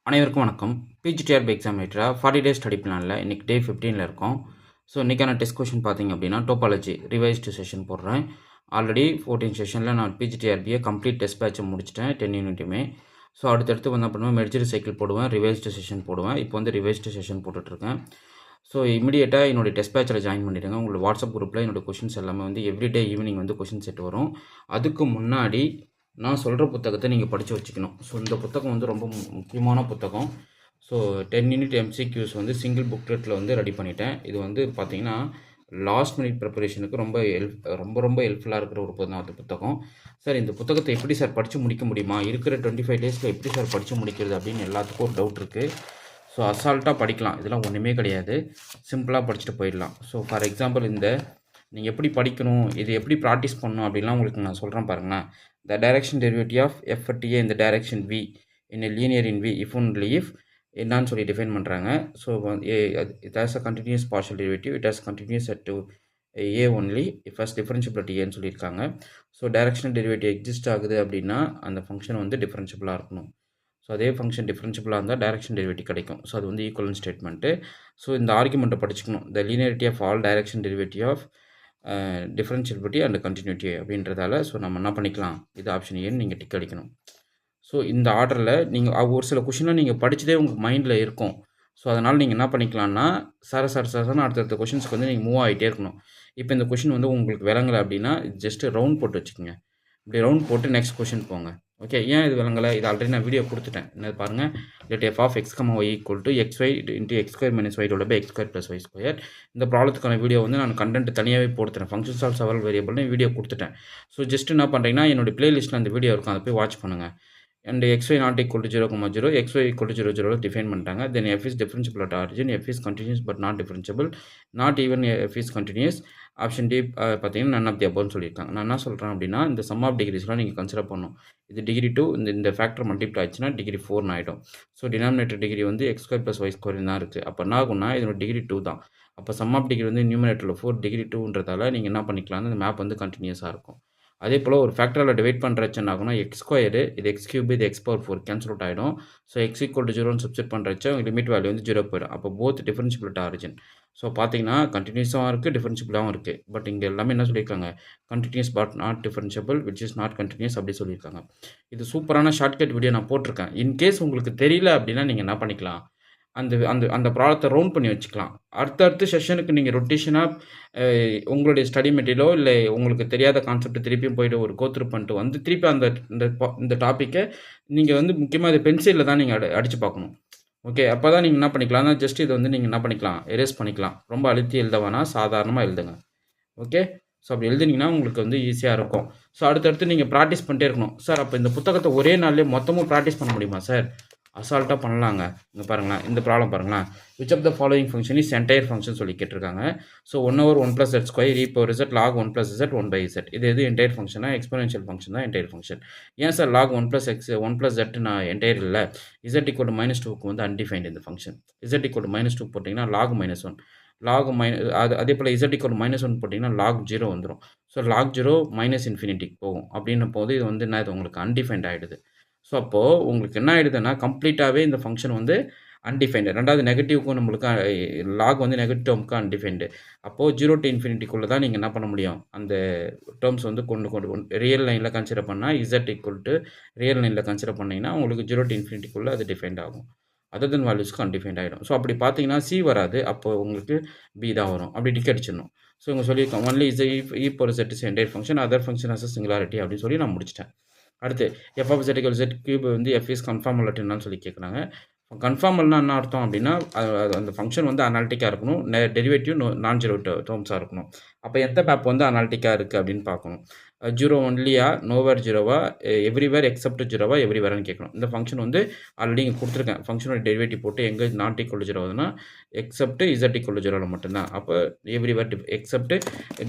அனைவருக்கும் வணக்கம். PGTRB exam ரைட்டரா 40 days study பிளானில் இன்றைக்கி டே 15ல் இருக்கோம். ஸோ இன்றைக்கான டெஸ்ட் கொஷின் பார்த்திங்க அப்படின்னா டோபாலஜி ரிவைஸ்டு செஷன் போடுறேன். ஆல்ரெடி 14 செஷனில் நான் பிஜிடிஆர்பியை கம்ப்ளீட் டெஸ்ட் பேட்சை முடிச்சிட்டேன் 10 யூனிட்டுமே. ஸோ அடுத்தடுத்து வந்து பண்ணுவேன், மெர்ஜர் சைக்கிள் போடுவேன், ரிவைஸ்டு செஷன் போடுவேன். இப்போ வந்து ரிவைஸ்டு செஷன் போட்டுட்ருக்கேன். ஸோ இமீடியட்டாக என்னுடைய டெஸ்ட் பேட்சில் ஜாயின் பண்ணிவிடுங்க. உங்களோட வாட்ஸ்அப் குரூப்பில் என்னோடய கொஷின்ஸ் எல்லாமே வந்து எவ்ரிடே ஈவினிங் வந்து கொஷின் செட் வரும். அதுக்கு முன்னாடி நான் சொல்கிற புத்தகத்தை நீங்கள் படித்து வச்சுக்கணும். ஸோ இந்த புத்தகம் வந்து ரொம்ப முக்கியமான புத்தகம். ஸோ 10 யூனிட் எம்சிக்யூஸ் வந்து சிங்கிள் புக்லெட்டில் வந்து ரெடி பண்ணிட்டேன். இது வந்து பார்த்திங்கன்னா லாஸ்ட் மினிட் ப்ரிப்பரேஷனுக்கு ரொம்ப ஹெல்ப்ஃபுல்லாக இருக்கிற ஒரு புத்தகம். சார் இந்த புத்தகத்தை எப்படி சார் படித்து முடிக்க முடியுமா, இருக்கிற 25 டேஸில் எப்படி சார் படித்து முடிக்கிறது அப்படின்னு எல்லாத்துக்கும் ஒரு டவுட் இருக்குது. ஸோ அசால்ட்டாக படிக்கலாம், இதெல்லாம் ஒன்றுமே கிடையாது, சிம்பிளாக படிச்சுட்டு போயிடலாம். ஸோ ஃபார் எக்ஸாம்பிள் நீங்கள் எப்படி படிக்கணும், இது எப்படி ப்ராக்டிஸ் பண்ணணும் அப்படின்லாம் உங்களுக்கு நான் சொல்கிறேன் பாருங்களேன். The direction derivative of f at a in the direction v in a linear in v if only if என்னன்னு சொல்லி டிஃபைன் பண்ணுறாங்க. So it has a continuous partial derivative, it has continuous at a only if has differentiability ஏன்னு சொல்லியிருக்காங்க. So directional derivative exist ஆகுது அப்படின்னா அந்த function வந்து டிஃபரன்ஷியபிளாக இருக்கணும். ஸோ அதே ஃபங்க்ஷன் டிஃபரன்ஷியபிளாக இருந்தால் டைரக்ஷன் டெரிவேட்டிவ் கிடைக்கும். ஸோ அது வந்து ஈக்குவலன்ட் ஸ்டேட்மெண்ட்டு. ஸோ இந்த ஆர்குமெண்ட்டை படிச்சுக்கணும். The linearity of all direction derivative of differentiability and continuity அப்படின்றதால ஸோ நம்ம என்ன பண்ணிக்கலாம், இது ஆப்ஷன் ஏன்னு நீங்கள் டிக் அடிக்கணும். ஸோ இந்த ஆர்டரில் நீங்கள் ஒரு சில கொஷின்லாம் நீங்கள் படித்ததே உங்கள் மைண்டில் இருக்கும். ஸோ அதனால் நீங்கள் என்ன பண்ணிக்கலாம்னா சரன்னு அடுத்தடுத்த கொஷின்ஸ்க்கு வந்து நீங்கள் மூவ் ஆகிட்டே இருக்கணும். இப்போ இந்த கொஷின் வந்து உங்களுக்கு விளங்கலை அப்படின்னா ஜஸ்ட்டு ரவுண்ட் போட்டு வச்சுக்கோங்க. இப்படி ரவுண்ட் போட்டு நெக்ஸ்ட் கொஷின் போங்க. ஓகே, ஏன் இது விளங்கலை, இது ஆல்ரெடி நான் வீடியோ கொடுத்துட்டேன். என்ன பாருங்கள், let f of x comma y equal to x y into x square minus y divide by x square plus y square. இந்த ப்ராப்ளத்துக்கான வீடியோ வந்து நான் கண்டென்ட் தனியாகவே போடுறேன். ஃபங்க்ஷன்ஸ் ஆஃப் செவரல் வேரியபிள்னு வீடியோ கொடுத்துட்டேன். ஸோ ஜஸ்ட் என்ன பண்ணுறீங்கன்னா என்னோடய பிளேலிஸ்ட்டில் அந்த வீடியோ இருக்கும், அதை போய் வாட்ச் பண்ணுங்கள். And xy not equal to 0,0, xy equal to 0,0 define பண்ணிட்டாங்க. Then f is differentiable at origin, f is continuous but not differentiable, not even f is continuous. Option D பார்த்தீங்கன்னா நன் ஆஃப் தி அபோவ்னு சொல்லியிருக்காங்க. நான் என்ன சொல்கிறேன் அப்படின்னா இந்த some of டிகிரிஸ்லாம் நீங்கள் consider பண்ணணும். இது டிகிரி 2, இந்த ஃபேக்டர் மல்டிப்ளை ஆச்சுன்னா டிகிரி 4 ஆகிடும். ஸோ டினாமினேட்டர் டிகிரி வந்து x square plus y square தான் இருக்குது. அப்போ என்ன ஆகும்னா இதோட டிகிரி 2 தான். அப்போ சம் ஆஃப் டிகிரி வந்து நியூமரேட்டரில் 4, டிகிரி 2ன்றதால நீங்கள் என்ன பண்ணிக்கலாம்னு இந்த மேப் வந்து கண்டினியூஸாக இருக்கும். அதே போல் ஒரு ஃபேக்டரில் டிவைட் பண்ணுறச்சு என்ன ஆகும்னா எக்ஸ் ஸ்கொயரு, இது எக்ஸ் கியூப், இது எக்ஸ் பவர் 4 கேன்சல் அவுட் ஆகிடும். ஸோ எக்ஸ் ஈக்குவல் டு 0ன்னு சப்ஸ்டிட் பண்ணுறச்சு லிமிட் வேல்யூ வந்து 0 போயிடும். அப்போ both differentiable at origin. So பார்த்தீங்கன்னா கண்டினியூஸாகவும் இருக்குது, டிஃபரன்ஷியபிளாகவும் இருக்குது. பட் இங்கே எல்லாமே என்ன சொல்லியிருக்காங்க, continuous but not differentiable which is not continuous அப்படி சொல்லியிருக்காங்க. இது சூப்பரான ஷார்ட்கட் வீடியோ நான் போட்டிருக்கேன். இன்கேஸ் உங்களுக்கு தெரியல அப்படின்னா நீங்கள் என்ன பண்ணிக்கலாம், அந்த அந்த அந்த ப்ராப்ளத்தை ரவுண்ட் பண்ணி வச்சுக்கலாம். அடுத்தடுத்த செஷனுக்கு நீங்கள் ரொட்டேஷனாக உங்களுடைய ஸ்டடி மெட்டீரியலோ இல்லை உங்களுக்கு தெரியாத கான்செப்ட் திருப்பியும் போய்ட்டு ஒரு கோத்ரூ பண்ணிட்டு வந்து திருப்பி இந்த டாப்பிக்கை நீங்கள் வந்து முக்கியமாக இது பென்சிலில் தான் நீங்கள் அடித்து பார்க்கணும். ஓகே, அப்போ தான் நீங்கள் என்ன பண்ணிக்கலாம்னா ஜஸ்ட் இதை வந்து நீங்கள் என்ன பண்ணிக்கலாம், எரேஸ் பண்ணிக்கலாம். ரொம்ப அழுத்தி எழுத வேணாம், சாதாரணமாக எழுதுங்க. ஓகே, ஸோ அப்படி எழுதுனீங்கன்னா உங்களுக்கு வந்து ஈஸியாக இருக்கும். ஸோ அடுத்தடுத்து நீங்கள் ப்ராக்டிஸ் பண்ணிட்டே இருக்கணும். சார் அப்போ இந்த புத்தகத்தை ஒரே நாள்லேயே மொத்தமும் ப்ராக்டிஸ் பண்ண முடியுமா சார்? அசால்ட்டாக பண்ணலாங்க. இங்கே பாருங்களேன், இந்த ப்ராப்ளம் பாருங்களேன். Which of the following function is entire function சொல்லி கேட்டிருக்காங்க. ஸோ 1/1 + z square e power z log 1 + z 1/z. இது எது என்டையர் ஃபங்க்ஷனா? எக்ஸ்போனென்ஷியல் ஃபங்க்ஷன் தான் என்டையர் ஃபங்க்ஷன். ஏன் சார் log 1 + x 1 + z நான் என்டையர் இல்லை, z = -2க்கு வந்து அன்டிஃபைன்டு இந்த ஃபங்க்ஷன். z = -2 போட்டிங்கன்னா log -1, log அதே போல் z = -1 போட்டிங்கன்னா log 0 வந்துடும். ஸோ log 0 −∞ போகும். அப்படின்னும் போது இது வந்து என்ன, இது உங்களுக்கு அன்டிஃபைன்ட் ஆகிடுது. ஸோ அப்போது உங்களுக்கு என்ன ஆகிடுதுன்னா கம்ப்ளீட்டாகவே இந்த ஃபங்க்ஷன் வந்து அன்டிஃபைன்டு. ரெண்டாவது நெகட்டிவ்க்கும் நம்மளுக்கு லாக் வந்து நெகட்டிவ் டேர்முக்கு அன்டிஃபைன்டு. அப்போது 0 to ∞ தான் நீங்கள் என்ன பண்ண முடியும், அந்த டேர்ம்ஸ் வந்து கொண்டு ரியல் லைனில் கன்சிடர் பண்ணால் z = ரியல் லைனில் கன்சிடர் பண்ணிங்கன்னா உங்களுக்கு 0 to ∞ அது டிஃபைன்ட் ஆகும். அதர் தென் வேல்யூஸ்க்கு அன்டிஃபைன்ட் ஆகிடும். ஸோ அப்படி பார்த்தீங்கன்னா சி வராது, அப்போது உங்களுக்கு பி தான் வரும். அப்படி டிக் அடிச்சிடணும். ஸோ இவங்க சொல்லியிருக்கோம் only is e power z is entire function, other function has singularity அப்படின்னு சொல்லி நான் முடிச்சிட்டேன். அடுத்து f of z = z cube வந்து f இஸ் கன்ஃபார்மல் என்னன்னு சொல்லி கேட்குறாங்க. கன்ஃபார்மல்னா என்ன அர்த்தம் அப்படின்னா அந்த ஃபங்க்ஷன் வந்து அனாலிட்டிக்காக இருக்கணும், டெரிவேட்டிவ் நான் ஜீரோ டேர்ம்ஸாக இருக்கணும். அப்போ எந்த மேப் வந்து அனாலிட்டிக்காக இருக்குது அப்படின்னு பார்க்கணும். 0 ஒன்லியா, நோவேர் 0வா, எவ்ரிவேர் எக்ஸப்ட் 0வா, எவ்ரிவேர்னு கேட்கணும். இந்த ஃபங்க்ஷன் வந்து ஆல்ரெடி இங்கே கொடுத்துருக்கேன். ஃபங்க்ஷனோட டெரிவேட்டிவ் போட்டு எங்கே நாட் ஈக்குவல் 0 ஆகுதுன்னா எக்ஸப்ட் z = 0ல் மட்டும்தான். அப்போ எவ்ரிவேர் எக்ஸப்ட்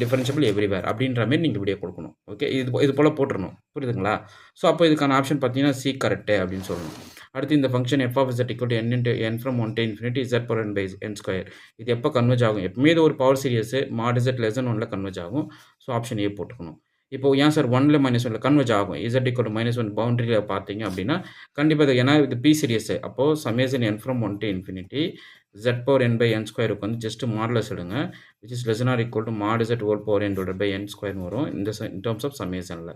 டிஃபரன்ஷியபிள் எவ்ரிவேர் அப்படின்ற மாதிரி நீங்கள் வீடியோ கொடுக்கணும். ஓகே, இது போல் போட்டுருணும். புரியுதுங்களா? ஸோ அப்போ இதுக்கான ஆப்ஷன் பார்த்தீங்கன்னா சி கரெக்டு அப்படின்னு சொல்லணும். அடுத்து இந்த function f of z = n from 1 to infinity z power n by n square. இது எப்போ கன்வெர்ஜ் ஆகும்? எப்பவுமே இது ஒரு பவர் சீரியஸ், mod z < 1ல் கன்வெர்ஜ் ஆகும். ஸோ ஆப்ஷன் ஏ போட்டுக்கணும். இப்போ ஏன் சார் 1ல -1ல கன்வெர்ஜ் ஆகும். Z = -1 பவுண்டரியில பார்த்தீங்க அப்படின்னா, கண்டிப்பா ஏன்னா இது P சீரிஸ். அப்போ summation n from 1 to infinity z/n/n² வந்து ஜஸ்ட் மாடுலஸ் எடுங்க. which is less than or equal to mod z whole power n divided by n² வரும். இந்த இன் டெர்ம்ஸ் ஆஃப் சம்மேஷன்ல.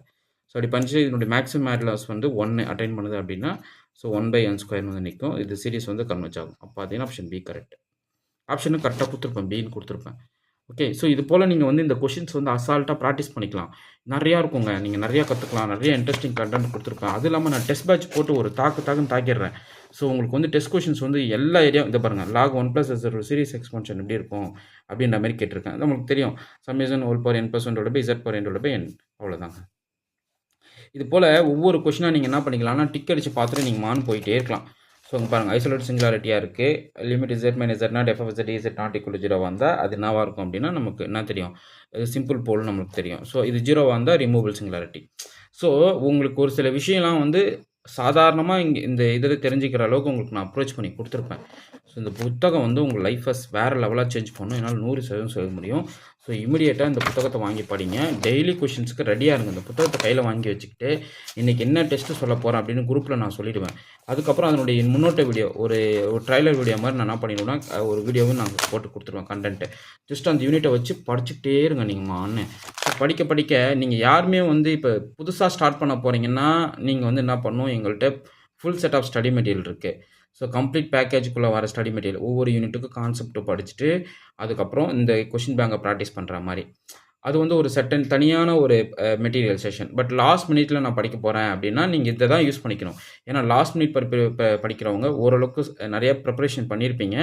ஸோ அப்படி பண்ணிச்சு இதனுடைய மேக்ஸிமம் மாடுலஸ் வந்து 1 attain பண்ணுது அப்படின்னா, ஸோ 1/n² வந்து நிற்கும். இது சீரிஸ் வந்து கன்வெர்ஜ் ஆகும். அப்போ பார்த்தீங்கன்னா ஆப்ஷன் பி கரெக்ட். ஆப்ஷனும் கரெக்டாக கொடுத்துருப்பேன், பின்னு கொடுத்துருப்பேன். ஓகே. ஸோ இது போல் நீங்கள் வந்து இந்த கொஷின்ஸ் வந்து அசால்ட்டாக ப்ராக்டிஸ் பண்ணிக்கலாம். நிறையா இருக்குங்க. நீங்கள் நிறையா கற்றுக்கலாம். நிறைய இன்ட்ரெஸ்டிங் கண்டென்ட் கொடுத்துருப்பேன். அது இல்லாமல் நான் டெஸ்ட் பேட்ச் போட்டு ஒரு தாக்குன்னு தாக்கிடுறேன். ஸோ உங்களுக்கு வந்து டெஸ்ட் கொஷின்ஸ் வந்து எல்லா ஏரியாவும் இதை பாருங்கள். log 1 + s சீரிஸ் எக்ஸ்பென்ஷன் எப்படி இருக்கும் அப்படின்ற மாதிரி கேட்டிருக்கேன். அது உங்களுக்கு தெரியும். சம்மேஷன் ஹோல் பவர் n+1/z/n அவ்வளோதாங்க. இது போல் ஒவ்வொரு கொஷினாக நீங்கள் என்ன பண்ணிக்கலாம்னா டிக் அடித்து பார்த்துட்டு நீங்கள் மான் போயிட்டே இருக்கலாம். ஸோ இங்கே பாருங்கள் ஐசோலேட் சிங்குலாரிட்டியாக இருக்குது. Limit z - z0 f(z) is not equal to 0 வந்தால் அது என்னவாக இருக்கும் அப்படின்னா நமக்கு என்ன தெரியும், சிம்பிள் போல் நம்மளுக்கு தெரியும். ஸோ இது 0 வந்தால் ரிமூவபிள் சிங்குலாரிட்டி. ஸோ உங்களுக்கு ஒரு சில விஷயம்லாம் வந்து சாதாரணமாக இங்கே இந்த இதில் தெரிஞ்சுக்கிற அளவுக்கு உங்களுக்கு நான் அப்ரோச் பண்ணி கொடுத்துருப்பேன். ஸோ இந்த புத்தகம் வந்து உங்கள் லைஃப்பை வேறு லெவலாக சேஞ்ச் பண்ணணும். என்னால் 100% சொல்ல முடியும். ஸோ இமிடியேட்டாக இந்த புத்தகத்தை வாங்கி படிங்க. டெய்லி கொஷின்ஸ்க்கு ரெடியாக இருங்க. இந்த புத்தகத்தை கையில் வாங்கி வச்சுக்கிட்டு இன்றைக்கி என்ன டெஸ்ட்டு சொல்ல போகிறேன் அப்படின்னு குரூப்பில் நான் சொல்லிவிடுவேன். அதுக்கப்புறம் அதனுடைய முன்னோட்ட வீடியோ ஒரு ட்ரைலர் வீடியோ மாதிரி நான் என்ன பண்ணிடுவேன்னா ஒரு வீடியோவும் நான் போட்டு கொடுத்துருவேன் கண்டென்ட்டு. ஜஸ்ட் அந்த யூனிட்டை வச்சு படிச்சுக்கிட்டே இருங்க நீங்கள் அண்ணன். ஸோ படிக்க நீங்கள் யாருமே வந்து இப்போ புதுசாக ஸ்டார்ட் பண்ண போகிறீங்கன்னா நீங்கள் வந்து என்ன பண்ணணும், எங்கள்கிட்ட full set of study material இருக்குது. ஸோ கம்ப்ளீட் பேக்கேஜுக்குள்ளே வர ஸ்டடி மெட்டீரியல் ஒவ்வொரு யூனிட்டுக்கும் கான்செப்ட்டு படிச்சுட்டு அதுக்கப்புறம் இந்த கொஷின் பேங்கை ப்ராக்டிஸ் பண்ணுற மாதிரி அது வந்து ஒரு செட்டன் தனியான ஒரு மெட்டீரியல் செஷன். பட் லாஸ்ட் மினிட்ல நான் படிக்க போகிறேன் அப்படின்னா நீங்கள் இதை தான் யூஸ் பண்ணிக்கணும். ஏன்னா லாஸ்ட் மினிட் படிக்கிறவங்க ஓரளவுக்கு நிறைய ப்ரிப்பரேஷன் பண்ணியிருப்பீங்க.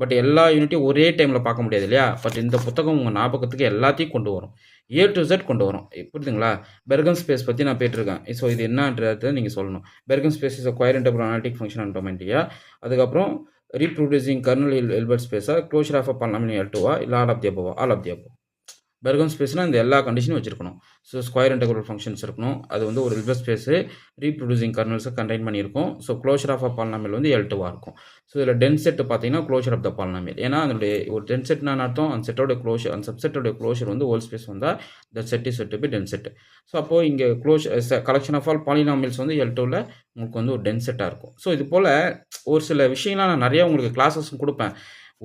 பட் எல்லா யூனிட்டையும் ஒரே டைமில் பார்க்க முடியாது இல்லையா. பட் இந்த புத்தகம் உங்கள் ஞாபகத்துக்கு எல்லாத்தையும் கொண்டு வரும், A to Z கொண்டு வரும். புரியுதுங்களா? பெர்கன் ஸ்பேஸ் பற்றி நான் போயிட்டுருக்கேன். ஸோ இது என்னன்றதை நீங்கள் சொல்லணும். Bergman space is square integrable analytic function and டொமைன்டியா. அதுக்கப்புறம் ரீப்ரொடியூசிங் கர்னல் எல்பர்ட் ஸ்பேஸாக க்ளோஷர் ஆஃப் அ பாலினாமியல் L2வா இல்லை all of the above. Bergman ஸ்பேஸ்னால் இந்த எல்லா கண்டிஷனும் வச்சுருக்கணும். ஸோ ஸ்கொயர் இன்டெக்ரல் ஃபங்க்ஷன்ஸ் இருக்கணும். அது வந்து ஒரு எல்பர்ட் ஸ்பேஸு ரீப்ரொடியூசிங் கர்னல்ஸை கண்டெயின் பண்ணியிருக்கும். So closure of a polynomial வந்து L2வாக இருக்கும். ஸோ இதில் டென்ஸ் செட் பார்த்தீங்கன்னா க்ளோஷர் ஆஃப் த பாலினாமியல். ஏன்னா அதனுடைய ஒரு டென்ஸ் செட்னா அர்த்தம் அந்த செட்டோட க்ளோஷர், அந்த சப்செட்டோட க்ளோஷர் வந்து ஹோல் ஸ்பேஸ் வந்தால் the set is set by dense set. So அப்போது இங்கே கலெக்ஷன் ஆஃப் ஆல் பாலினாமியல்ஸ் வந்து L2வில் உங்களுக்கு வந்து ஒரு டென்ஸ் செட்டாக இருக்கும். ஸோ இது போல் ஒரு சில விஷயங்கள்லாம் நான் நிறையா உங்களுக்கு கிளாஸஸும் கொடுப்பேன்.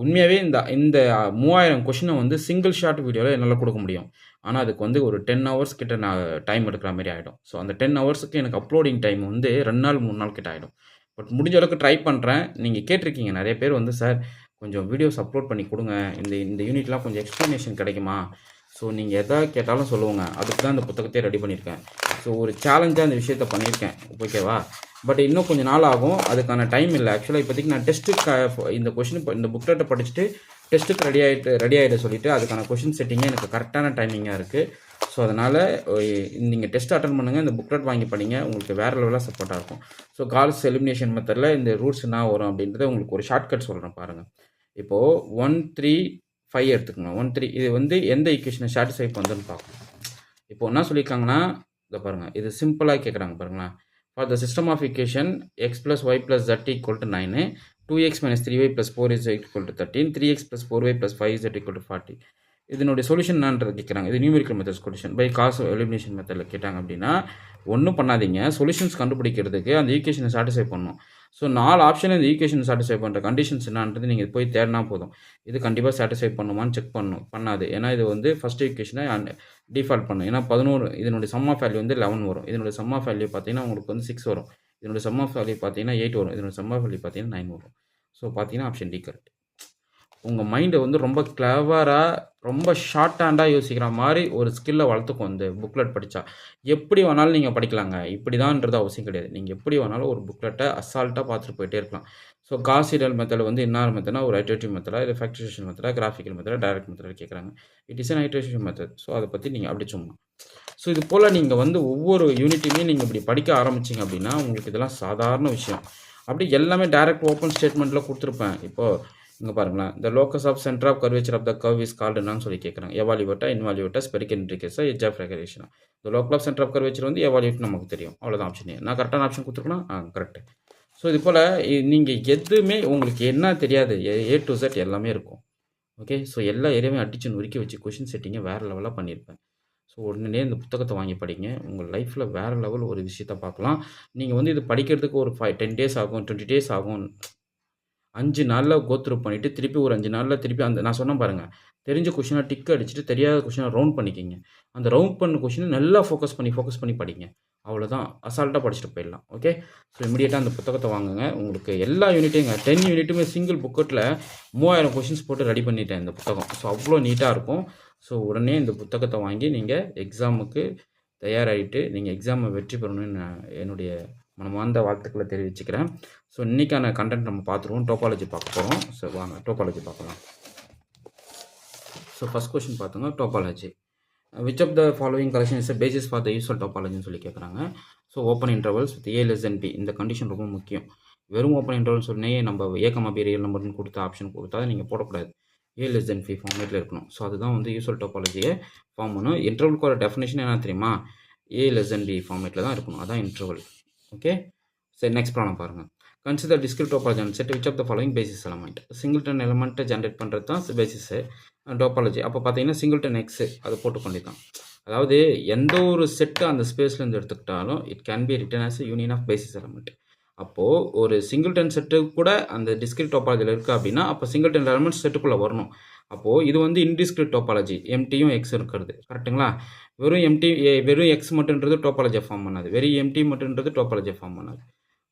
உண்மையாகவே இந்த 3000 கொஷினை வந்து சிங்கிள் ஷார்ட் வீடியோவில் என்னால் கொடுக்க முடியும். ஆனால் அதுக்கு வந்து ஒரு 10 hours கிட்ட நான் டைம் எடுக்கிற மாதிரி ஆகிடும். ஸோ அந்த 10 hours எனக்கு அப்லோடிங் டைம் வந்து 2 நாள் 3 நாள் கிட்ட ஆகிடும். பட் முடிஞ்ச அளவுக்கு ட்ரை பண்ணுறேன். நீங்கள் கேட்டிருக்கீங்க நிறைய பேர் வந்து சார் கொஞ்சம் வீடியோஸ் அப்லோட் பண்ணி கொடுங்க, இந்த யூனிட்லாம் கொஞ்சம் எக்ஸ்ப்ளனேஷன் கிடைக்குமா. ஸோ நீங்கள் எதாவது கேட்டாலும் சொல்லுவோங்க. அதுக்கு தான் இந்த புத்தகத்தை ரெடி பண்ணியிருக்கேன். ஸோ ஒரு சேலஞ்சாக அந்த விஷயத்த பண்ணியிருக்கேன். ஓகேவா? பட் இன்னும் கொஞ்சம் நாள் ஆகும். அதுக்கான டைம் இல்லை. ஆக்சுவலாக இப்போதைக்கு நான் இந்த கொஷின் இந்த புக்லெட்டை படிச்சுட்டு டெஸ்ட்டுக்கு ரெடி ஆகிட சொல்லிவிட்டு அதுக்கான கொஷின் செட்டிங்கே எனக்கு கரெக்டான டைமிங்காக இருக்குது. ஸோ அதனால் நீங்கள் டெஸ்ட் அட்டன் பண்ணுங்கள், இந்த புக்லெட் வாங்கி படிங்க, உங்களுக்கு வேறு லெவலாக சப்போர்ட்டாக இருக்கும். ஸோ கால்ஸ் எலிமினேஷன் மெத்தடில் இந்த ரூட்ஸ் என்ன வரும் அப்படின்றத உங்களுக்கு ஒரு ஷார்ட்கட் சொல்கிறேன் பாருங்கள். இப்போது 1 3 5 எடுத்துக்கோங்க. 1 3 இது வந்து எந்த ஈக்குவேஷனை சாட்டிஸ்ஃபை பண்ணுதுன்னு பார்க்கணும். இப்போ என்ன சொல்லியிருக்காங்கன்னா இதை பாருங்கள், இது சிம்பிளாக கேட்குறாங்க பாருங்களேன். For the system of equation x plus y plus z equal to 9, 2x minus 3y plus 4z equal to 13, 3x plus 4y plus 5z equal to 40. இதனுடைய சொல்யூஷன் என்னன்றது கேட்குறாங்க. இது numerical method solution by Gauss elimination மெத்தடில் கேட்டாங்க அப்படின்னா ஒன்றும் பண்ணாதீங்க. Solutions கண்டுபிடிக்கிறதுக்கு அந்த ஈக்குவேஷனை சாட்டிஸ்ஃபை பண்ணணும். ஸோ 4 ஆப்ஷன் இந்த ஈக்குவேஷன் சாட்டிஸ்ஃபை பண்ணுற கண்டிஷன்ஸ் என்னன்றது நீங்கள் போய் தேடினா போதும். இது கண்டிப்பாக சாட்டிஸ்ஃபை பண்ணுமான்னு செக் பண்ணாது. ஏன்னா இது வந்து ஃபஸ்ட் ஈக்குவேஷனை டிஃபால்ட் பண்ணும். ஏன்னா 11 இதனுடைய சம் ஆஃப் வேல்யூ வந்து 11 வரும். இதனுடைய சம் ஆஃப் வேல்யூ பார்த்தீங்கன்னா உங்களுக்கு வந்து 6 வரும். இதனுடைய சம் ஆஃப் வேல்யூ பார்த்தீங்கன்னா 8 வரும். இதனுடைய சம் ஆஃப் வேல்யூ பார்த்தீங்கன்னா 9 வரும். ஸோ பார்த்தீங்கன்னா ஆப்ஷன் டி கரெக்ட். உங்கள் மைண்டை வந்து ரொம்ப கிளவராக ரொம்ப ஷார்ட் ஹேண்டாக யோசிக்கிற மாதிரி ஒரு ஸ்கில்லை வளர்த்துக்கும் இந்த புக்லெட் படித்தா. எப்படி வேணாலும் நீங்கள் படிக்கலாங்க. இப்படி தான்ன்றது அவசியம் கிடையாது. நீங்கள் எப்படி வேணாலும் ஒரு புக்லெட்டை அசால்ட்டாக பார்த்துட்டு போயிட்டே இருக்கலாம். ஸோ காஸ் சீரியல் மெத்தட் வந்து என்ன மெத்தட்னா ஒரு ஐட்ரேட்டிவ் மெத்தடா, இல்லை ஃபேக்டரைசேஷன் மெத்தடா, கிராஃபிக்கல் மெத்தடா, டைரக்ட் மெத்தட் கேட்குறாங்க. It is an iteration method. So அதை பற்றி நீங்கள் அப்படி சும்மா. ஸோ இது போல் நீங்கள் வந்து ஒவ்வொரு யூனிட்டையுமே நீங்கள் இப்படி படிக்க ஆரம்பிச்சிங்க அப்படின்னா உங்களுக்கு இதெல்லாம் சாதாரண விஷயம். அப்படி எல்லாமே டைரக்ட் ஓப்பன் ஸ்டேட்மெண்ட்டில் கொடுத்துருப்பேன். இப்போது இங்கே பாருங்களேன், the locus of centre of curvature of the curve is called என்னன்னு சொல்லி கேட்குறாங்க. எவால்யூவேட்டா, இன்வால்யூவேட்டா, ஸ்பெரிக்கல் இன்ட்ரிகேஸா, எட்ஜ் ஆஃப் ரெகரேஷனா. The local of centre of curvature வந்து எவால்யூவேட் நமக்கு தெரியும். அவ்வளோதான் ஆப்ஷன். நான் கரெக்டான ஆப்ஷன் கொடுத்துருக்கேன்னா கரெக்டு. ஸோ இது போல் நீங்கள் எதுவுமே உங்களுக்கு என்ன தெரியாது, A to Z எல்லாமே இருக்கும். ஓகே. ஸோ எல்லா ஏரியாவையும் அடிச்சு நொறுக்கி வச்சு கொஷின் செட்டிங்கை வேறு லெவலாக பண்ணியிருப்பேன். ஸோ உடனே இந்த புத்தகத்தை வாங்கி படிங்க. உங்கள் லைஃப்பில் வேறு லெவல் ஒரு விஷயத்த பார்க்கலாம். நீங்கள் வந்து இது படிக்கிறதுக்கு ஒரு 10 டேஸ் ஆகும், 20 டேஸ் ஆகும். 5 நாள்ல கோ த்ரூ பண்ணிட்டு, திருப்பி ஒரு 5 நாள்ல திருப்பி அந்த நான் சொன்னேன் பாருங்க. தெரிஞ்ச கொஸ்டின டிக் அடிச்சுட்டு, தெரியாத கொஸ்டின ரவுண்ட் பண்ணிக்கிங்க. அந்த ரவுண்ட் பண்ண கொஸ்டின நல்லா ஃபோக்கஸ் பண்ணி படிங்க. அவ்வளோதான். அசால்ட்டா படிச்சுட்டு போயிடலாம். ஓகே. ஸோ இமிடியேட்டா அந்த புத்தகத்த வாங்குங்க. உங்களுக்கு எல்லா யூனிட்டையுங்க 10 யூனிட்டுமே சிங்கிள் புக்கெட்ல 3000 கொஸ்டின்ஸ் போட்டு ரெடி பண்ணிட்டேன் இந்த புத்தகம். ஸோ அவ்வளோ நீட்டா இருக்கும். ஸோ உடனே இந்த புத்தகத்த வாங்கி நீங்க எக்ஸாமுக்கு தயாராகிட்டு, நீங்க எக்ஸாம வெற்றி பெறணும்னு நான் என்னுடைய மனமார்ந்த வாழ்த்துக்களை தெரிவிச்சுக்கிறேன். ஸோ இன்றைக்கான கண்டென்ட் நம்ம பார்த்துருவோம். டோபாலஜி பார்க்க போகிறோம். ஸோ வாங்க டோபாலஜி பார்க்கலாம். ஸோ ஃபஸ்ட் கொஸ்டின் பார்த்துங்க, topology. Which of the following collection is basis for the usual டோபாலஜின்னு சொல்லி கேட்குறாங்க. So open intervals with A less than B, இந்த கண்டிஷன் ரொம்ப முக்கியம். வெறும் ஓப்பன் இன்டர்வல் சொன்னே நம்ம ஏ பி ரியல் நம்பர்னு கொடுத்த ஆப்ஷன் கொடுத்தா நீங்கள் போடக்கூடாது. ஏ லெஸ் தென் பி ஃபார்மேட்டில் இருக்கணும். ஸோ அதுதான் வந்து யூஸ்வல் டோபாலஜியை ஃபார்ம் பண்ணும். இன்டர்வலுக்கு ஒரு டெஃபினேஷன் என்ன தெரியுமா? ஏ லெஸ் தென் பி ஃபார்மேட்டில் தான் இருக்கணும். அதான் இன்டர்வல். ஓகே. சரி, நெக்ஸ்ட் ப்ராப்ளம் பாருங்கள். Consider discrete topology set which of the following basis element. Singleton எலமெண்ட்டை ஜென்ரேட் பண்ணுறது தான் பேசிஸு டோபாலஜி. அப்போ பார்த்தீங்கன்னா சிங்கிள்டன் எக்ஸு அதை போட்டுக்கொண்டு தான். அதாவது எந்த ஒரு செட்டு அந்த ஸ்பேஸ்லேருந்து எடுத்துக்கிட்டாலும் it can be written as union of basis element. அப்போது ஒரு சிங்கிள்டன் செட்டு கூட அந்த டிஸ்கிரிட் டோபாலஜியில் இருக்குது அப்படின்னா அப்போ சிங்கிள்டன் எலமெண்ட் செட்டுக்குள்ளே வரணும். அப்போது இது வந்து இன்டிஸ்கிரிட் டோபாலஜி, எம்டியும் எக்ஸ் இருக்கிறது. கரெக்டுங்களா? வெறும் எக்ஸ் மட்டுன்றது டோபாலஜியை ஃபார்ம் பண்ணாது, வெறும் எம்டி மட்டுன்றது டோபாலஜியை ஃபார்ம் பண்ணாது.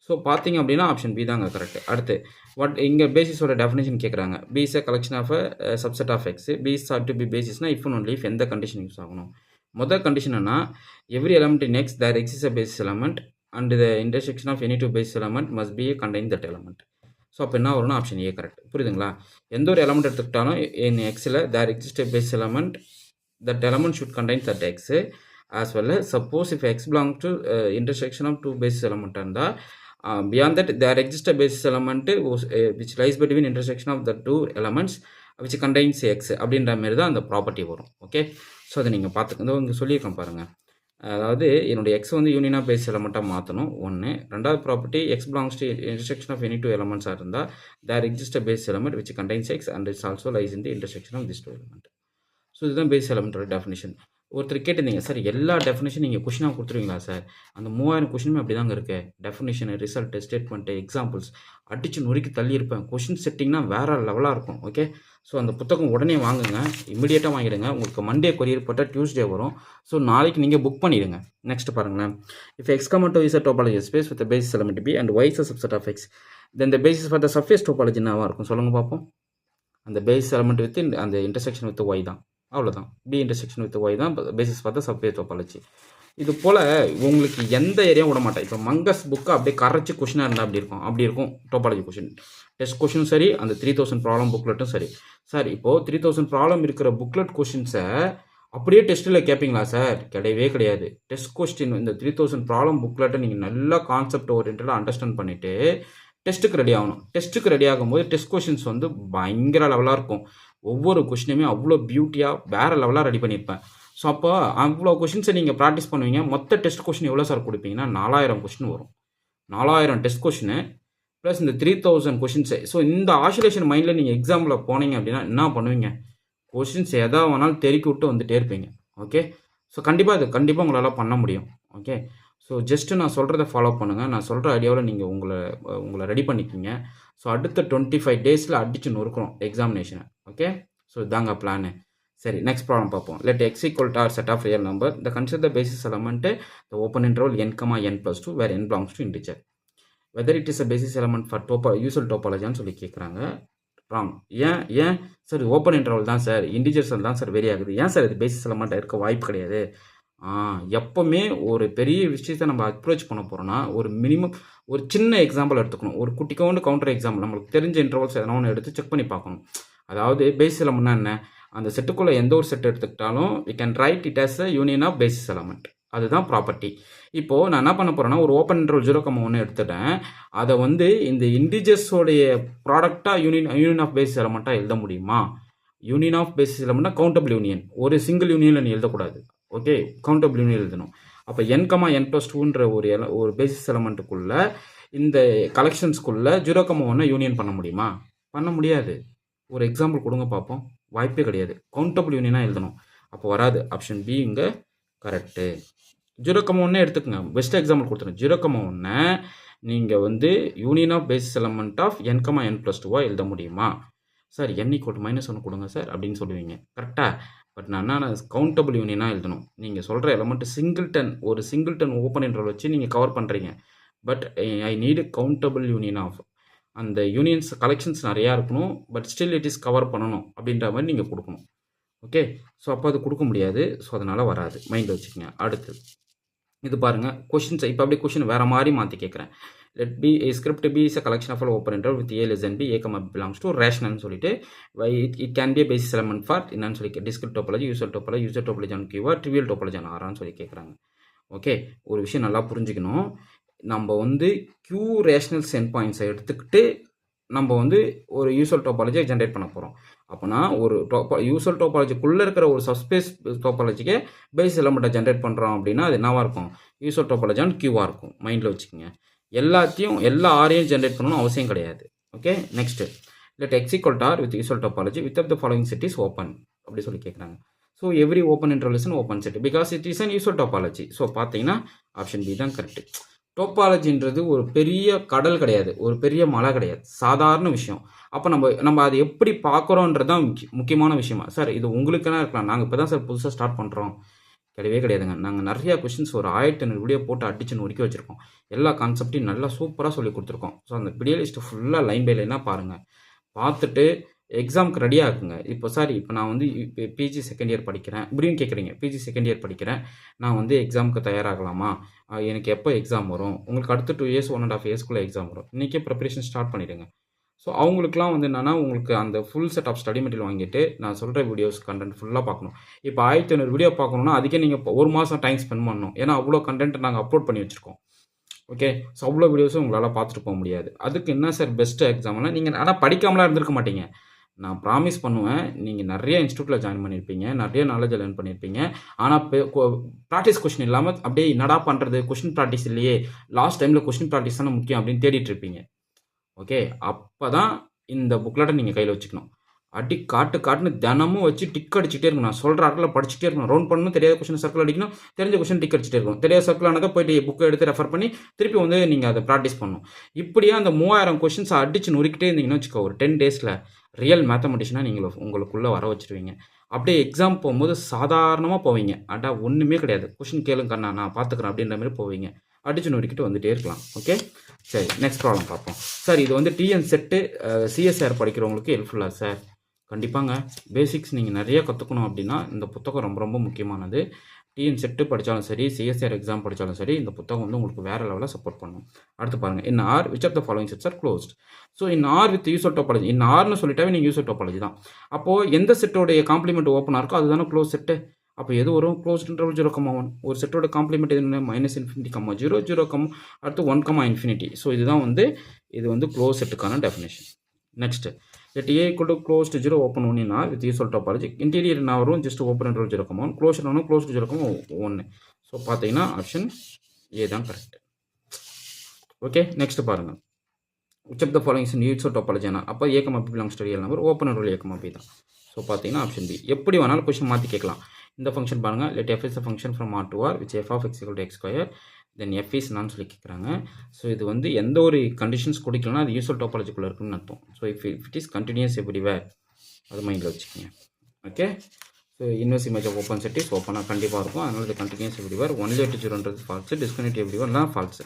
ஸோ பார்த்தீங்க அப்படின்னா ஆப்ஷன் பி தாங்க கரெக்ட். அடுத்து இங்கே பேசிஸோட டெஃபினேஷன் கேட்குறாங்க. B is a collection of subset of X. B is said to be பேசிஸ்னா இஃப் அண்ட் ஒன்லி இஃப் எந்த கண்டிஷன் யூஸ் ஆகணும். முதல் கண்டிஷன் என்ன? Every element in X there exists a basis element and the intersection of any two basis element must be contain that element. So அப்போ என்ன வரும்னா option A correct. புரியுதுங்களா? எந்த ஒரு எலமெண்ட் எடுத்துக்கிட்டாலும் இன் எக்ஸில் there exist a basis element, that element should contain that x as well as suppose if x belongs to intersection of two basis element இருந்தால் beyond that there exists a basis element which lies between intersection of the two elements which contains x அப்படின்ற மாதிரி தான் அந்த property வரும். Okay. So அதை நீங்கள் பார்த்துக்க இங்கே சொல்லியிருக்கேன் பாருங்கள். அதாவது என்னுடைய எக்ஸ் வந்து யூனியன் ஆஃப் பேசிஸ் எலமெண்ட்டாக மாற்றணும் ஒன்று. ரெண்டாவது property X belongs to intersection of any two எலமெண்ட்ஸாக இருந்தால் there exist a basis element which contains x and it also lies in the intersection of these two element. So இதுதான் basis எலமெண்ட்டோட definition. ஒருத்தர் கேட்டிருந்தீங்க, sir எல்லா definition நீங்கள் கொஷினாக கொடுத்துருவீங்களா sir? அந்த 3000 கொஷினுமே அப்படி தாங்க இருக்கு. டெஃபினேஷன், ரிசல்ட்டு, ஸ்டேட்மெண்ட்டு, எக்ஸாம்பிள்ஸ் அடித்து நொறுக்கி தள்ளியிருப்பேன். கொஷின் செட்டிங்னா வேறு லெவலாக இருக்கும். ஓகே. ஸோ அந்த புத்தகம் உடனே வாங்குங்க, இமீடியட்டாக வாங்கிடுங்க. உங்களுக்கு மண்டே கொரியர் போட்டால் டியூஸ்டே வரும். ஸோ நாளைக்கு நீங்கள் புக் பண்ணிடுங்க. நெக்ஸ்ட் பாருங்களேன். If X comma tau is a topology space with basis element B and Y is a subset of X, then the basis for the surface topology என்னவாக இருக்கும் சொல்லுங்கள் பார்ப்போம். அந்த பேசிஸ் எலமெண்ட் வித் அந்த intersection with Y தான். அவ்வளோதான். B intersection with Y தான் basis for the surface topology. இது போல் உங்களுக்கு எந்த ஏரியாவும் விட மாட்டேன். இப்போ மங்கஸ் புக்கு அப்படியே கரைச்சி கொஷினாக இருந்தால் அப்படி இருக்கும் டோபாலஜி கொஷின். டெஸ்ட் கொஷினும் சரி, அந்த 3000 ப்ராப்ளம் புக்லெட்டும் சரி. சார் இப்போது 3000 ப்ராப்ளம் இருக்கிற புக்லெட் கொஷின்ஸை அப்படியே டெஸ்ட்டில் கேட்பீங்களா சார்? கிடையவே கிடையாது. டெஸ்ட் கொஸ்டின் இந்த 3000 ப்ராப்ளம் புக்லெட்டை நீங்கள் நல்லா கான்செப்ட் ஓரியன்டாக அண்டர்ஸ்டாண்ட் பண்ணிவிட்டு டெஸ்ட்டுக்கு ரெடி ஆகணும். டெஸ்ட்டுக்கு ரெடி ஆகும்போது டெஸ்ட் கொஷின்ஸ் வந்து பயங்கர லெவலாக இருக்கும். ஒவ்வொரு கொஷினுமே அவ்வளோ பியூட்டியாக வேறு லெவலாக ரெடி பண்ணியிருப்பேன். ஸோ அப்போ அவ்வளோ கொஷின்ஸை நீங்கள் ப்ராக்டிஸ் பண்ணுவீங்க. மொத்த டெஸ்ட் கொஷின் எவ்வளோ சார் கொடுப்பீங்கன்னா 4000 கொஷின் வரும். 4000 டெஸ்ட் கொஷினு ப்ளஸ் இந்த 3000 கொஷின்ஸு. ஸோ இந்த ஆசிலேஷன் மைண்டில் நீங்கள் எக்ஸாமில் போனீங்க அப்படின்னா என்ன பண்ணுவீங்க? கொஷின்ஸ் எதா வேணாலும் தெருக்கி விட்டு வந்துட்டே இருப்பீங்க. ஓகே. ஸோ கண்டிப்பாக உங்களால் பண்ண முடியும். ஓகே. ஸோ ஜஸ்ட்டு நான் சொல்கிறத ஃபாலோ பண்ணுங்கள். நான் சொல்கிற ஐடியாவில் நீங்கள் உங்களை ரெடி பண்ணிக்கிங்க. ஸோ அடுத்த 25 டேஸில் அடிச்சு நொறுக்கிறோம் எக்ஸாமினேஷனை. ஓகே. ஸோ இதாங்க பிளானு. சரி, நெக்ஸ்ட் ப்ராப்ளம் பார்ப்போம். Let X equal to R set of real number the consider the basis element the open interval n,n+2 where n belongs to integer whether it is a basis element for usual டோபாலஜின்னு சொல்லி கேட்குறாங்க. Wrong. ஏன் sir? Open interval தான் sir, integers தான் sir vary ஆகுது. ஏன் sir இது basis எலமெண்ட்டாக இருக்க வாய்ப்பு கிடையாது? எப்போவுமே ஒரு பெரிய விஷயத்தை நம்ம அப்ரோச் பண்ண போகிறோன்னா ஒரு சின்ன எக்ஸாம்பிள் எடுத்துக்கணும். ஒரு குட்டிக்கோண்டு கவுண்டர் எக்ஸாம்பிள் நம்மளுக்கு தெரிஞ்ச இன்டர்வல்ஸ் எதனா ஒன்று எடுத்து செக் பண்ணி பார்க்கணும். அதாவது பேசிஸ் எலமெண்ட்னா என்ன? அந்த செட்டுக்குள்ளே எந்த ஒரு செட் எடுத்துக்கிட்டாலும் we can write it as a union of basis element. அதுதான் ப்ராப்பர்ட்டி. இப்போது நான் என்ன பண்ண போகிறேன்னா ஒரு ஓப்பன் இன்டர்வல் 0,1 எடுத்துட்டேன். அதை வந்து இந்த இன்டிஜர்ஸோடைய ப்ராடக்டாக யூனியன் ஆஃப் பேசிஸ் எலமெண்ட்டாக எழுத முடியுமா? யூனியன் ஆஃப் பேசிஸ் எலமெண்ட்னா கவுண்டபிள் யூனியன். ஒரு சிங்கிள் யூனியனில் நீ எழுதக்கூடாது. ஓகே. கவுண்டபிள் யூனியன் எழுதணும். அப்போ n,n+2ன்ற ஒரு பேசிஸ் எலமெண்ட்டுக்குள்ளே இந்த கலெக்ஷன்ஸ்குள்ளே 0,1 யூனியன் பண்ண முடியுமா? பண்ண முடியாது. ஒரு எக்ஸாம்பிள் கொடுங்க பார்ப்போம். வாய்ப்பே கிடையாது. கவுண்டபிள் யூனியனாக எழுதணும். அப்போ வராது. ஆப்ஷன் பி இங்கே கரெக்டு. 0,1 எடுத்துக்கங்க. பெஸ்ட் எக்ஸாம்பிள் கொடுத்துறேன். 0,1 நீங்கள் வந்து union of basis element of n, n+2 எழுத முடியுமா? சார் n -1 கொடுங்க சார் அப்படின்னு சொல்லுவீங்க. கரெக்டாக? பட் நான் கவுண்டபிள் யூனியனாக எழுதணும். நீங்கள் சொல்கிற எலமெண்ட் ஒரு சிங்கிள்டன் ஓப்பன் இன்டர்வல் வச்சு நீங்கள் கவர் பண்ணுறீங்க. But I need countable union of அந்த யூனியன்ஸ் கலெக்ஷன்ஸ் நிறையா இருக்கணும். But still it is cover பண்ணணும் அப்படின்ற மாதிரி நீங்கள் கொடுக்கணும். ஓகே, ஸோ அப்போ அது கொடுக்க முடியாது. ஸோ அதனால் வராது, மைண்டில் வச்சுக்கோங்க. அடுத்து இது பாருங்கள், கொஷின்ஸ் இப்போ அப்படியே கொஷின் வேறு மாதிரி மாற்றி கேட்குறேன். Let B script B is a collection of all open intervals with A less than b, a comma belongs to ரேஷனல்னு சொல்லிட்டு it can be a basis element for என்னன்னு சொல்லி discrete topology, usual topology on Q R, trivial topology on ஆரான்னு சொல்லி கேட்குறாங்க. Okay, ஒரு விஷயம் நல்லா புரிஞ்சுக்கணும். நம்ம வந்து கியூ ரேஷனல் சென்ட் பாயிண்ட்ஸை எடுத்துக்கிட்டு நம்ம வந்து ஒரு யூசல் டோபாலஜியை ஜென்ரேட் பண்ண போகிறோம். அப்போனா ஒரு யூசல் டோபாலஜிக்குள்ளே இருக்கிற ஒரு சப்ஸ்பேஸ் டோபாலஜிக்கு பேஸ் எலமெண்ட்டை ஜென்ரேட் பண்ணுறோம் அப்படின்னா அது என்னவாக இருக்கும்? யூசல் டோபாலஜியான் கியூவாக இருக்கும். மைண்டில் வச்சுக்கோங்க. எல்லா ஆரையும் ஜென்ரேட் பண்ணணும் அவசியம் கிடையாது. Okay, next let x equal to r with usual topology with of the following set is open அப்படி சொல்லி கேட்குறாங்க. So every open interval is open set because it is in usual topology. So பார்த்தீங்கன்னா option B தான் correct. டோபாலஜின்றது ஒரு பெரிய கடல் கிடையாது, ஒரு பெரிய மலை கிடையாது, சாதாரண விஷயம். அப்போ நம்ம அதை எப்படி பார்க்குறோன்றது தான் முக்கியமான விஷயமா. சார் இது உங்களுக்குன்னா இருக்கலாம், நாங்கள் இப்போ தான் சார் புதுசாக ஸ்டார்ட் பண்ணுறோம். கிடையவே கிடையாதுங்க. நாங்கள் நிறையா கொஷின்ஸ் ஒரு 1500 வீடியோ போட்டு அடிச்சு நொறுக்கி வச்சுருக்கோம். எல்லா கான்செப்டையும் நல்லா சூப்பராக சொல்லி கொடுத்துருக்கோம். ஸோ அந்த வீடியோ லிஸ்ட்டு ஃபுல்லாக லைன் பை லைனாக பாருங்கள். பார்த்துட்டு எக்ஸாமுக்கு ரெடியாக இருக்குங்க. இப்போ நான் வந்து பிஜி செகண்ட் இயர் படிக்கிறேன், இப்படியும் கேட்குறீங்க. பிஜி செகண்ட் இயர் படிக்கிறேன், நான் வந்து எக்ஸாமுக்கு தயாராகலாமா? எனக்கு எப்போ எக்ஸாம் வரும்? உங்களுக்கு அடுத்த 2 இயர்ஸ் 1.5 இயர்ஸ்க்குள்ளே எக்ஸாம் வரும். இன்றைக்கே ப்ரிப்பரேஷன் ஸ்டார்ட் பண்ணிவிடுங்க. ஸோ அவங்களுக்குலாம் வந்து என்னென்னா உங்களுக்கு அந்த full set of study material வாங்கிட்டு நான் சொல்கிற வீடியோஸ் கண்டென்ட் ஃபுல்லாக பார்க்கணும். இப்போ 1500 வீடியோ பார்க்கணுன்னா அதுக்கே நீங்கள் ஒரு மாதம் டைம் ஸ்பெண்ட் பண்ணணும். ஏன்னா அவ்வளோ கண்டென்ட் நாங்கள் அப்லோட் பண்ணி வச்சுருக்கோம். ஓகே, ஸோ அவ்வளோ வீடியோஸும் உங்களால் பார்த்துட்டு போக முடியாது. அதுக்கு என்ன சார் பெஸ்ட்டு எக்ஸாம்னா, நீங்கள் ஆனால் படிக்காமலாம் இருந்திருக்க மாட்டீங்க. நான் ப்ராமிஸ் பண்ணுவேன், நீங்கள் நிறைய இன்ஸ்டியூட்டில் ஜாயின் பண்ணியிருப்பீங்க, நிறைய நாலேஜ் லேர்ன் பண்ணியிருப்பீங்க. ஆனால் ப்ராக்டிஸ் கொஷின் இல்லாமல் அப்படியே என்னடா பண்ணுறது, கொஷின் ப்ராக்டிஸ் இல்லையே, லாஸ்ட் டைமில் கொஷின் ப்ராக்டிஸ் தானே முக்கியம் அப்படின்னு தேடிட்டு இருப்பீங்க. ஓகே, அப்போ தான் இந்த புக்லெட்டை நீங்கள் கையில் வச்சுக்கணும். காட்டுன்னு தினமும் வச்சு டிக் அடிச்சுட்டே இருக்கணும். நான் சொல்கிற ஆட்டில் படிச்சுட்டே இருக்கணும். ரவுண்ட் பண்ணணும், தெரியாத கொஷின் சர்க்கிள் அடிக்கணும், தெரிஞ்ச கொஷின் டிக் அடிச்சுட்டே இருக்கணும். தெரியாத சர்க்கிள் ஆனதை போய்ட்டு புக்கை எடுத்து ரெஃபர் பண்ணி திருப்பி வந்து நீங்கள் அதை ப்ராக்டிஸ் பண்ணணும். இப்படியே அந்த 3000 கொஷின்ஸை அடிச்சு நொறுக்கிட்டே இருந்தீங்கன்னு வச்சுக்கோ, ஒரு 10 டேஸில் ரியல் மேத்தமெட்டிஷனாக நீங்கள் உங்களுக்குள்ளே வர வச்சுருவீங்க. அப்படியே எக்ஸாம் போகும்போது சாதாரணமாக போவீங்க. ஒன்றுமே கிடையாது, கொஷின் கேளுங்கண்ணா நான் பார்த்துக்கிறேன் அப்படின்ற மாதிரி போவீங்க. அடிச்சு நொறுக்கிட்டு வந்துகிட்டே இருக்கலாம். ஓகே, சரி, நெக்ஸ்ட் ப்ராப்ளம் பார்ப்போம். சார் இது வந்து டிஎன் செட்டு சிஎஸ்ஆர் படிக்கிறவங்களுக்கு ஹெல்ப்ஃபுல்லாக சார்? கண்டிப்பாங்க. பேசிக்ஸ் நீங்கள் நிறைய கற்றுக்கணும் அப்படின்னா இந்த புத்தகம் ரொம்ப ரொம்ப முக்கியமானது. டிஎன் செட்டு படித்தாலும் சரி, சிஎஸ்ஆர் எக்ஸாம் படித்தாலும் சரி, இந்த புத்தகம் வந்து உங்களுக்கு வேறு லெவலில் சப்போர்ட் பண்ணும். அடுத்து பாருங்கள், in R which of the following sets are closed. So in R with usual topology, in ஆர்னு சொல்லிட்டாவே நீங்கள் யூசர் டோபாலஜி தான். அப்போது எந்த செட்டோடைய காம்ப்ளிமெண்ட் ஓப்பனாக இருக்கோ அதுதானே க்ளோஸ் செட்டு. அப்போ எது வரும்? Closed interval 0,1. ஒரு செட்டோட காம்ப்ளிமெண்ட் எதுன்னு -∞, 0, அடுத்து 1, ஸோ இதுதான் வந்து இது வந்து க்ளோஸ் செட்டுக்கான definition. Next, let A equal to closed 0 open 1 in R with usual topology. Interior என்ன வரும்? just open interval 0,1, closure ஒன்று closed 0,1. ஸோ பார்த்தீங்கன்னா ஆப்ஷன் ஏ தான் கரெக்ட். ஓகே, நெக்ஸ்ட் பாருங்கள், which of the following is usual topology? அப்போ A, B belongs to real number, open interval A, B தான். So பார்த்தீங்கன்னா option B. எப்படி வேணாலும் question மாற்றி கேட்கலாம். இந்த ஃபங்க்ஷன் பாருங்கள், let f is a function from R to R which f of x equal to x square then F is நான் சொல்லி கேட்குறாங்க. ஸோ இது வந்து எந்த ஒரு கண்டிஷன்ஸ் கொடுக்கலன்னா அது யூசல் டோபாலஜிக்குள்ளே இருக்குன்னு அர்த்தம். So if it is continuous everywhere, அது மைண்டில் வச்சுக்கோங்க. Okay, so inverse image of open set is ஓப்பனாக கண்டிப்பாக இருக்கும். அதனால் இது கண்டினியூஸ் எவ்ரிவேர். 1/0ன்றது ஃபால்ஸு, டிஸ்கனெக்ட் எவ்ரிவேர்லாம் ஃபால்ஸு.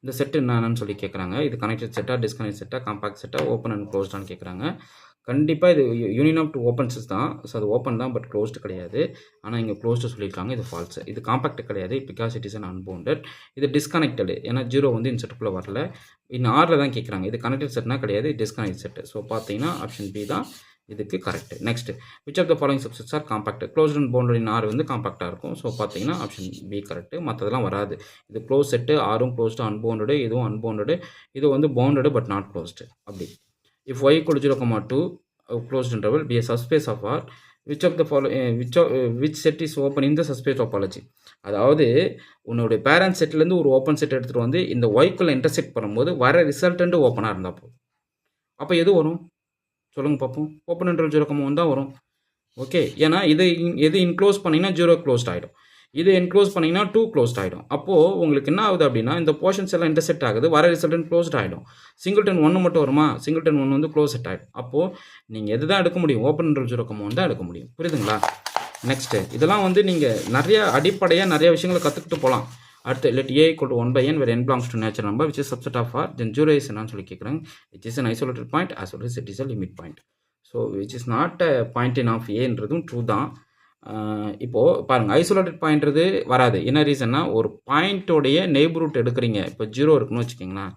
இந்த செட் என்னன்னு சொல்லி கேட்குறாங்க. இது கனெக்டட் செட்டாக, டிஸ்கனெக்ட் செட்டாக, காம்பாக்ட் செட்டாக, ஓப்பன் அண்ட் க்ளோஸ்டான்னு கேட்குறாங்க. கண்டிப்பாக இது யூனியன் ஆஃப் 2 ஓப்பன்ஸஸ் தான். ஸோ அது ஓப்பன் தான், பட் க்ளோஸ்டு கிடையாது. ஆனால் இங்கே க்ளோஸ்டு சொல்லியிருக்காங்க, இது ஃபால்ஸு. இது காம்பாக்ட் கிடையாது, because it is an unbounded. இது டிஸ்கனெக்டடு, ஏன்னா 0 வந்து இந்த செட்டுக்குள்ளே வரல. இன்னும் ஆரில் தான் கேட்குறாங்க. இது கனெக்டட் செட்னா கிடையாது, டிஸ்கனெக்ட் செட்டு. ஸோ பார்த்தீங்கன்னா ஆப்ஷன் பி தான் இதுக்கு correct. Next, which of the following subsets are compact? Closed and bounded in R வந்து காம்பாக்டாக இருக்கும். ஸோ பார்த்தீங்கன்னா ஆப்ஷன் பி கரெக்ட். மற்றதெல்லாம் வராது. இது க்ளோஸ் செட்டு, ஆரும் க்ளோஸ்டு, அன்பவுண்டடு, இதுவும் அன்பவுண்டடு, இது வந்து பவுண்டடு பட் நாட் க்ளோஸ்டு. அப்படி if y equal to 0,2 closed interval be a subspace of R, which of the following which set is open in the subspace topology? அதாவது உன்னுடைய parent செட்லேருந்து ஒரு ஓப்பன் செட் எடுத்துகிட்டு வந்து இந்த ஒய்க்குள்ளே இன்டர்செக்ட் பண்ணும்போது வர ரிசல்டன்ட்டு ஓப்பனாக இருந்தால் போதும். அப்போ எது வரும் சொல்லுங்கள் பார்ப்போம்? ஓப்பன் இன்டர்வல் 0,1 தான் வரும். ஓகே, ஏன்னா எது இன்க்ளோஸ் பண்ணிங்கன்னா 0 க்ளோஸ்ட் ஆகிடும். இதை என்க்ளோஸ் பண்ணிங்கன்னா 2 க்ளோஸ்ட் ஆகிடும். அப்போது உங்களுக்கு என்ன ஆகுது அப்படின்னா இந்த போர்ஷன்ஸ் எல்லாம் இன்டர்செக்ட் ஆகுது, வர ரிசல்டன் க்ளோஸ்ட் ஆகிடும். சிங்கிள்டன் 1 மட்டும் வருமா, சிங்கிள்டன் 1 வந்து க்ளோஸ் செட் ஆகிடும். அப்போது நீங்கள் எது தான் எடுக்க முடியும், ஓப்பன் இன்டர்வல் கமௌண்ட் தான் எடுக்க முடியும். புரியுதுங்களா? நெக்ஸ்ட்டு இதெல்லாம் வந்து நீங்கள் நிறைய அடிப்படையாக நிறைய விஷயங்களை கற்றுக்கிட்டு போகலாம். அடுத்து let a equal to 1/n where n belongs to natural number which is subset of r, then 0 is என்னன்னு சொல்லி கேட்குறாங்க. it is an isolated point as well as it is a limit point. So which is not a point in of aன்றதும் true தான். இப்போது பாருங்கள், isolated பாயிண்ட்றது வராது. என்ன ரீசன்னா, ஒரு பாயிண்ட்டோடைய நெய்பர்ஹுட் எடுக்கிறீங்க. இப்போ 0 இருக்குன்னு வச்சுக்கிங்களேன்,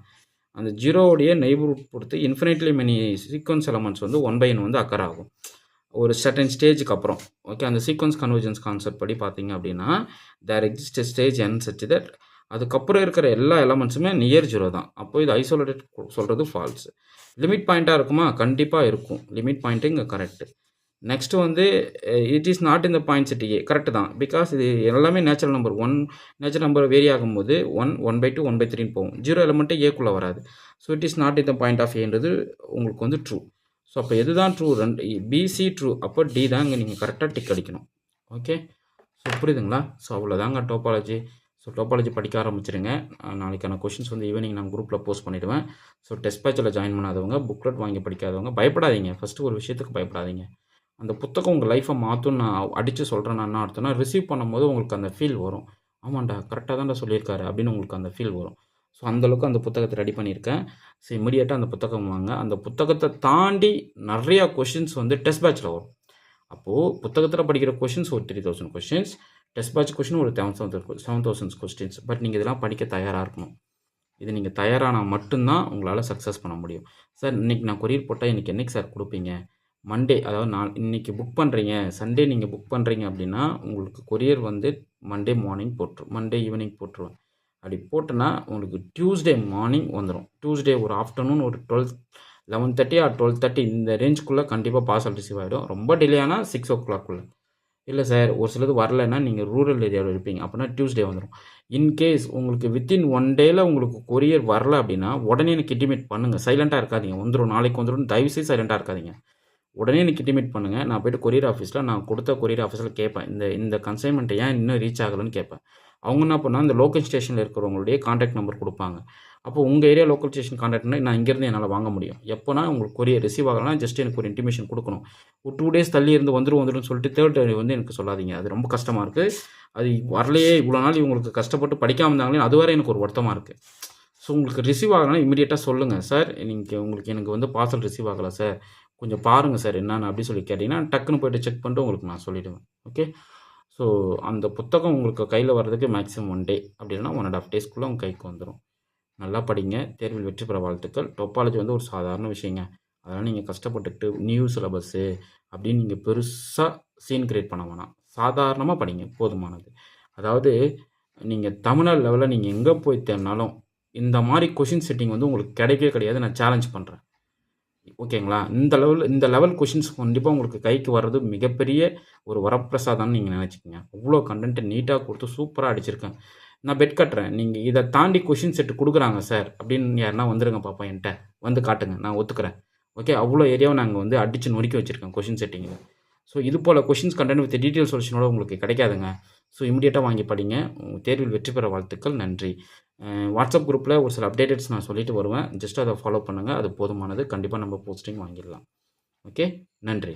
அந்த 0வுடைய நெய்பர்ஹுட் பொறுத்து இன்ஃபினிட்லி மெனி சீக்வன்ஸ் எலமெண்ட்ஸ் வந்து 1/n வந்து அக்கர் ஆகும் ஒரு சர்டன் ஸ்டேஜுக்கு அப்புறம். ஓகே, அந்த சீக்வன்ஸ் கன்வர்ஜென்ஸ் கான்செப்ட் படி பார்த்தீங்க அப்படின்னா there exist stage n such that அதுக்கப்புறம் இருக்கிற எல்லா எலமெண்ட்ஸுமே நியர் 0 தான். அப்போ இது ஐசோலேட்டட் சொல்கிறது ஃபால்ஸ். லிமிட் பாயிண்ட்டாக இருக்குமா, கண்டிப்பாக இருக்கும். லிமிட் பாயிண்ட்டு இங்கே கரெக்டு. நெக்ஸ்ட்டு வந்து இட் இஸ் நாட் இந்த பாயிண்ட் செட் ஏ, கரெக்டு தான். பிகாஸ் இது எல்லாமே natural number. Natural number vary ஆகும்போது 1/2 1/3 போகும். 0 எலமெண்ட்டே ஏக்குள்ளே வராது. ஸோ இட் இஸ் நாட் இந்த பாயிண்ட் ஆஃப் ஏன்றது உங்களுக்கு வந்து ட்ரூ. ஸோ அப்போ எது தான் ட்ரூ, பிசி ட்ரூ, அப்போ டி தான் இங்கே நீங்கள் கரெக்டாக டிக் அடிக்கணும். ஓகே, ஸோ புரியுதுங்களா? ஸோ அவ்வளோதாங்க டோபாலஜி. ஸோ டோபாலஜி படிக்க ஆரம்பிச்சிருங்க. நாளைக்கான கொஷின்ஸ் வந்து ஈவினிங் நான் குரூப்பில் போஸ்ட் பண்ணிவிடுவேன். ஸோ டெஸ்ட் பேட்சில் ஜாயின் பண்ணாதவங்க, புக்லெட் வாங்கி படிக்காதவங்க பயப்படாதீங்க. ஃபஸ்ட்டு ஒரு விஷயத்துக்கு பயப்படாதீங்க. அந்த புத்தகம் உங்கள் லைஃப்பை மாற்றும்னு நான் அடித்து சொல்கிறேன். நான் என்ன அர்த்தம்னா, ரிசீவ் பண்ணும்போது உங்களுக்கு அந்த ஃபீல் வரும். ஆமாண்டா, கரெக்டாக தான்டா சொல்லியிருக்காரு அப்படின்னு உங்களுக்கு அந்த ஃபீல் வரும். ஸோ அந்தளவுக்கு அந்த புத்தகத்தை ரெடி பண்ணியிருக்கேன். ஸோ இமிடியேட்டாக அந்த புத்தகம் வாங்க. அந்த புத்தகத்தை தாண்டி நிறையா கொஷின்ஸ் வந்து டெஸ்ட் பேட்சில் வரும். அப்போது புத்தகத்தில் படிக்கிற கொஷின்ஸ் ஒரு 3000 கொஷின்ஸ், டெஸ்ட் பேட்ச் கொஷின் ஒரு 7000 கொஸ்டின்ஸ். பட் நீங்கள் இதெல்லாம் படிக்க தயாராக இருக்கணும். இது நீங்கள் தயாரானால் மட்டும்தான் உங்களால் சக்ஸஸ் பண்ண முடியும். சார் இன்றைக்கி நான் கொரியர் போட்டால் எனக்கு என்றைக்கு சார் கொடுப்பீங்க? மண்டே, அதாவது நான் இன்றைக்கி புக் பண்ணுறீங்க, சண்டே நீங்கள் புக் பண்ணுறீங்க அப்படின்னா உங்களுக்கு கொரியர் வந்து மண்டே மார்னிங் மண்டே ஈவினிங் போட்டுருவேன். அப்படி போட்டோன்னா உங்களுக்கு டியூஸ்டே மார்னிங் வந்துடும். டியூஸ்டே ஒரு ஆஃப்டர்நூன் ஒரு 11:30 ஆர் 12:30 இந்த ரேஞ்சுக்குள்ளே கண்டிப்பாக பார்சல் ரிசீவ் ஆகிடும். ரொம்ப டிலே ஆனால் 6 o'clock. இல்லை சார் ஒரு சிலது வரலைன்னா நீங்கள் ரூரல் ஏரியாவில் இருப்பீங்க, அப்படின்னா டியூஸ்டே வந்துடும். இன்கேஸ் உங்களுக்கு வித்தின் 1 டேயில் உங்களுக்கு கொரியர் வரல அப்படின்னா உடனே எனக்கு இன்டிமேட் பண்ணுங்கள். சைலண்ட்டாக இருக்காதீங்க. வந்துடும், நாளைக்கு வந்துடும், தயவுசெய்து சைலண்ட்டாக இருக்காதீங்க. உடனே எனக்கு இன்டிமேட் பண்ணுங்கள். நான் போய்ட்டு கொரியர் ஆஃபீஸில் நான் கொடுத்த கொரியர் ஆஃபீஸில் கேட்பேன், இந்த கன்சைன்மெண்ட்டை ஏன் இன்னும் ரீச் ஆகலைன்னு கேட்பேன். அவங்க என்ன பண்ணால் இந்த லோக்கல் ஸ்டேஷனில் இருக்கிறவங்களுடைய கான்டாக்ட் நம்பர் கொடுப்பாங்க. அப்போ உங்கள் ஏரியா லோக்கல் ஸ்டேஷன் கான்டாக்ட்னா நான் இங்கேருந்து என்னால் வாங்க முடியும். எப்போனா உங்களுக்கு கொரியர் ரிசீவ் ஆகலாம், ஜஸ்ட் எனக்கு ஒரு இன்டிமேஷன் கொடுக்கணும். ஒரு 2 days தள்ளி இருந்து வந்துடும் சொல்லிட்டு தேர்ட் டே வந்து எனக்கு சொல்லாதீங்க. அது ரொம்ப கஷ்டமாக இருக்குது. அது வரலையே, இவ்வளோ நாள் இவங்களுக்கு கஷ்டப்பட்டு படிக்காமல் இருந்தாங்களே, அது வரை எனக்கு ஒரு வருத்தமாக இருக்குது. ஸோ உங்களுக்கு ரிசீவ் ஆகலைன்னா இமீடியட்டாக சொல்லுங்கள், சார் உங்களுக்கு எனக்கு வந்து பார்சல் ரிசீவ் ஆகலை சார், கொஞ்சம் பாருங்கள் சார் என்னன்னு அப்படி சொல்லி கேட்டிங்கன்னா டக்குன்னு போய்ட்டு செக் பண்ணிட்டு உங்களுக்கு நான் சொல்லிவிடுவேன். ஓகே, ஸோ அந்த புத்தகம் உங்களுக்கு கையில் வர்றதுக்கு மேக்ஸிமம் 1 day, அப்படின்னா 1.5 daysக்குள்ளே உங்கள் கைக்கு வந்துடும். நல்லா படிங்க, தேர்வில் வெற்றி பெற வாழ்த்துக்கள். டோபாலஜி வந்து ஒரு சாதாரண விஷயங்க. அதனால் நீங்கள் கஷ்டப்பட்டுக்கிட்டு நியூ சிலபஸ்ஸு அப்படின்னு நீங்கள் பெருசாக சீன் கிரியேட் பண்ண வேணாம். சாதாரணமாக படிங்க, போதுமானது. அதாவது நீங்கள் தமிழ்நாடு லெவலில் நீங்கள் எங்கே போய் தேடினாலும் இந்த மாதிரி கொஷின் செட்டிங் வந்து உங்களுக்கு கிடைக்கவே கிடையாது. நான் சேலஞ்ச் பண்ணுறேன். ஓகேங்களா? இந்த லெவல் கொஷின்ஸ் கண்டிப்பாக உங்களுக்கு கைக்கு வர்றது மிகப்பெரிய ஒரு வரப்பிரசாதம்னு நீங்கள் நினச்சிக்கங்க. அவ்வளோ கண்டென்ட்டை நீட்டாக கொடுத்து சூப்பராக அடிச்சிருக்கேன். நான் பெட் கட்டுறேன், நீங்கள் இதை தாண்டி கொஷின் செட்டு கொடுக்குறாங்க சார் அப்படின்னு யாருன்னா வந்துடுங்க பாப்பா, என்கிட்ட வந்து காட்டுங்க, நான் ஒத்துக்கிறேன். ஓகே, அவ்வளோ ஏரியாவை நாங்கள் வந்து அடித்து நொறுக்கி வச்சுருக்கேன் கொஷின் செட்டிங்கில். ஸோ இது போல் கொஷின்ஸ் கண்டென்ட் வித் டீட்டெயில் சொல்யூஷனோட உங்களுக்கு கிடைக்காதுங்க. ஸோ இமிடியேட்டாக வாங்கி படிங்க. தேர்வில் வெற்றி பெற வாழ்த்துக்கள். நன்றி. வாட்ஸ்அப் குரூப்பில் ஒரு சில அப்டேட்டட்ஸ் நான் சொல்லிட்டு வருவேன். ஜஸ்ட் அதை ஃபாலோ பண்ணுங்கள், அது போதுமானது. கண்டிப்பாக நம்ம போஸ்டிங் வாங்கிடலாம். ஓகே, நன்றி.